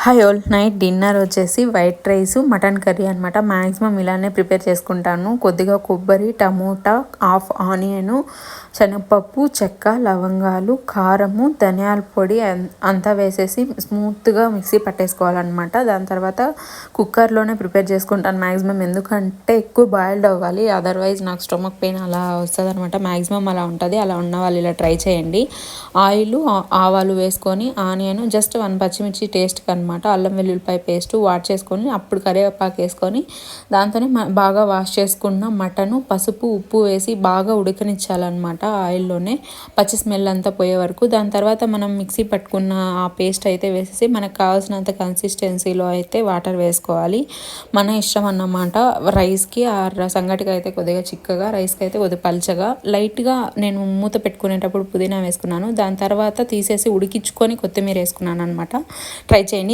Hi all, night dinner వచ్చేసి white rice mutton curry అనమాట. Maximum ఇలానే ప్రిపేర్ చేసుకుంటాను. కొద్దిగా కొబ్బరి, టమోటా, హాఫ్ ఆనియను, శనగపప్పు, చెక్క, లవంగాలు, కారము, ధనియాల పొడి అంతా వేసేసి స్మూత్గా మిక్సీ పట్టేసుకోవాలన్నమాట. దాని తర్వాత కుక్కర్లోనే ప్రిపేర్ చేసుకుంటాను మ్యాక్సిమం, ఎందుకంటే ఎక్కువ బాయిల్డ్ అవ్వాలి, అదర్వైజ్ నాకు స్టొమక్ పెయిన్ అలా వస్తుంది అనమాట. మ్యాక్సిమం అలా ఉంటుంది. అలా ఉన్న వాళ్ళు ఇలా ట్రై చేయండి. ఆయిల్, ఆవాలు వేసుకొని ఆనియన్ జస్ట్ 1 పచ్చిమిర్చి టేస్ట్కి అనమాట, అల్లం వెల్లుల్లిపాయ పేస్ట్ వాష్ చేసుకొని అప్పుడు కరివేపాకు వేసుకొని దాంతోనే బాగా వాష్ చేసుకున్న మటను, పసుపు, ఉప్పు వేసి బాగా ఉడకనిచ్చాలన్నమాట ఆయిల్లోనే, పచ్చి స్మెల్ అంతా పోయే వరకు. దాని తర్వాత మనం మిక్సీ పట్టుకున్న ఆ పేస్ట్ అయితే వేసేసి మనకు కావాల్సినంత కన్సిస్టెన్సీలో అయితే వాటర్ వేసుకోవాలి. మన ఇష్టం అన్నమాట. రైస్కి ఆ సంగటికి అయితే కొద్దిగా చిక్కగా, రైస్కి అయితే కొద్దిగా పల్చగా. లైట్గా నేను మూత పెట్టుకునేటప్పుడు పుదీనా వేసుకున్నాను. దాని తర్వాత తీసేసి ఉడికించుకొని కొత్తిమీర వేసుకున్నాను అనమాట. ట్రై చేయండి.